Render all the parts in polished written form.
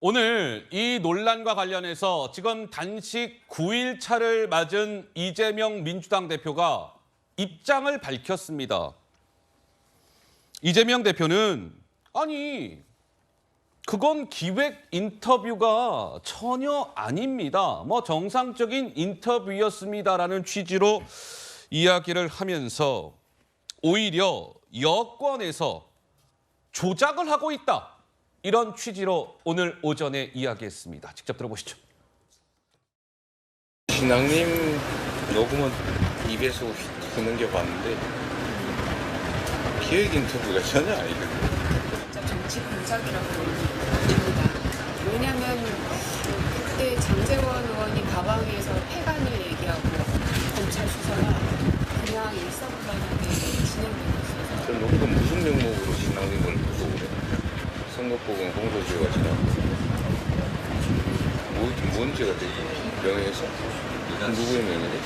오늘 이 논란과 관련해서 지금 단식 9일 차를 맞은 이재명 민주당 대표가 입장을 밝혔습니다. 이재명 대표는 그건 기획 인터뷰가 전혀 아닙니다. 정상적인 인터뷰였습니다라는 취지로 이야기를 하면서 오히려 여권에서 조작을 하고 있다. 이런 취지로 오늘 오전에 이야기했습니다. 직접 들어보시죠. 신앙님 녹음은 입에서 흐는 게 봤는데 기획 인터뷰가 전혀 아니거든요. 정치 공작이라고 봅니다. 왜냐하면 그때 장제원 의원이 가방에서 폐간을 얘기하고 검찰 수사가 그냥 일사불란하게 진행되고 있어서 그럼 여기서 무슨 명목으로 신앙님을 보고 그래? 선거법은 공소시효가 지났고 뭔 죄가 되지? 명예훼손? 누구의 명예래?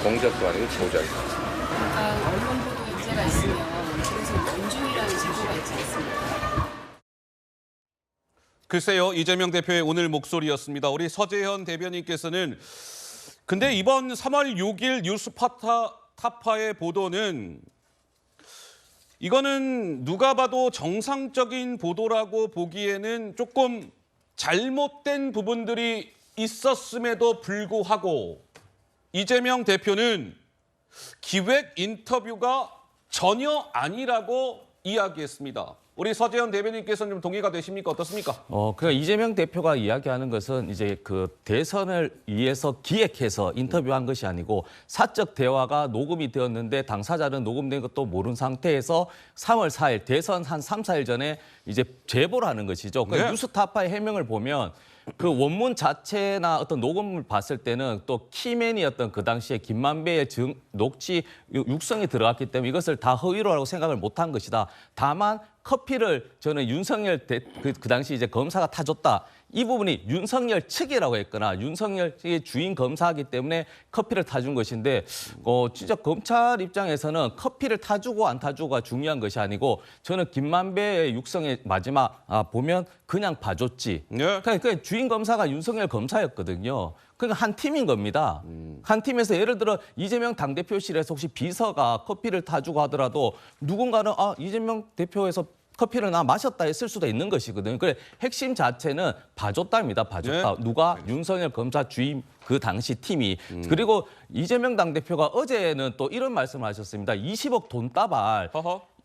공작도 아니고 조작이다. 그러니까 언론 보도 문제가 있으면 그래서 원중이라는 제도가 있지 않습니까? 글쎄요, 이재명 대표의 오늘 목소리였습니다. 우리 서재현 대변인께서는 근데 이번 3월 6일 뉴스타파의 보도는 이거는 누가 봐도 정상적인 보도라고 보기에는 조금 잘못된 부분들이 있었음에도 불구하고 이재명 대표는 기획 인터뷰가 전혀 아니라고 이야기했습니다. 우리 서재현 대변인께서는 좀 동의가 되십니까? 어떻습니까? 그러니까 이재명 대표가 이야기하는 것은 이제 그 대선을 위해서 기획해서 인터뷰한 것이 아니고 사적 대화가 녹음이 되었는데 당사자는 녹음된 것도 모르는 상태에서 3월 4일 대선 한 3, 4일 전에 이제 제보를 하는 것이죠. 그 네. 뉴스타파의 해명을 보면 그 원문 자체나 어떤 녹음을 봤을 때는 또 키맨이었던 그 당시에 김만배의 녹취 육성이 들어갔기 때문에 이것을 다 허위로라고 생각을 못한 것이다. 다만 커피를 저는 윤석열 그 당시 이제 검사가 타줬다. 이 부분이 윤석열 측이라고 했거나 윤석열의 주인 검사이기 때문에 커피를 타준 것인데 진짜 검찰 입장에서는 커피를 타주고 안 타주고가 중요한 것이 아니고 저는 김만배의 육성의 마지막 보면 그냥 봐줬지. 네. 그러니까 주인 검사가 윤석열 검사였거든요. 그러니까 한 팀인 겁니다. 한 팀에서 예를 들어 이재명 당대표실에서 혹시 비서가 커피를 타주고 하더라도 누군가는 이재명 대표에서 커피를 나 마셨다 했을 수도 있는 것이거든요. 그래 핵심 자체는 봐줬다입니다. 봐줬다. 네. 누가 윤석열 검사 주임 그 당시 팀이. 그리고 이재명 당대표가 어제는 또 이런 말씀을 하셨습니다. 20억 돈다발.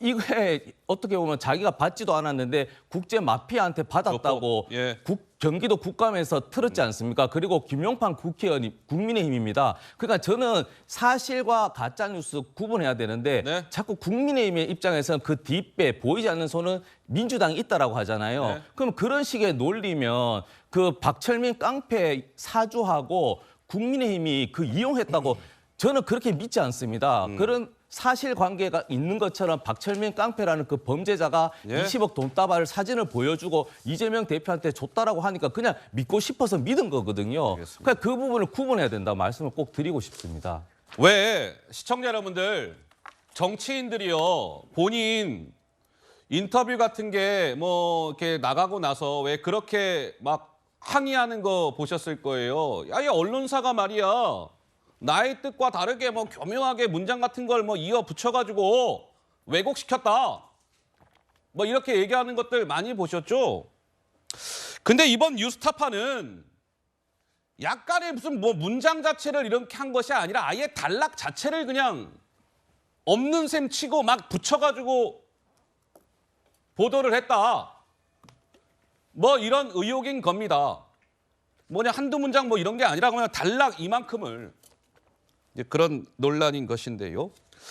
이게 어떻게 보면 자기가 받지도 않았는데 국제 마피아한테 받았다고 예. 경기도 국감에서 틀었지 않습니까? 그리고 김용판 국회의원이 국민의힘입니다. 그러니까 저는 사실과 가짜뉴스 구분해야 되는데 네. 자꾸 국민의힘의 입장에서는 그 뒷배 보이지 않는 손은 민주당이 있다라고 하잖아요. 네. 그럼 그런 식의 논리면 그 박철민 깡패 사주하고 국민의힘이 그 이용했다고 저는 그렇게 믿지 않습니다. 그런 사실관계가 있는 것처럼 박철민 깡패라는 그 범죄자가 예. 20억 돈다발 사진을 보여주고 이재명 대표한테 줬다라고 하니까 그냥 믿고 싶어서 믿은 거거든요. 알겠습니다. 그러니까 그 부분을 구분해야 된다 말씀을 꼭 드리고 싶습니다. 왜 시청자 여러분들 정치인들이요 본인 인터뷰 같은 게 이렇게 나가고 나서 왜 그렇게 막 항의하는 거 보셨을 거예요. 이 언론사가 말이야 나의 뜻과 다르게 교묘하게 문장 같은 걸 이어 붙여가지고 왜곡시켰다. 이렇게 얘기하는 것들 많이 보셨죠? 근데 이번 뉴스타파는 약간의 무슨 문장 자체를 이렇게 한 것이 아니라 아예 단락 자체를 그냥 없는 셈 치고 막 붙여가지고 보도를 했다. 이런 의혹인 겁니다. 한두 문장 이런 게 아니라 그냥 단락 이만큼을. 그런 논란인 것인데요.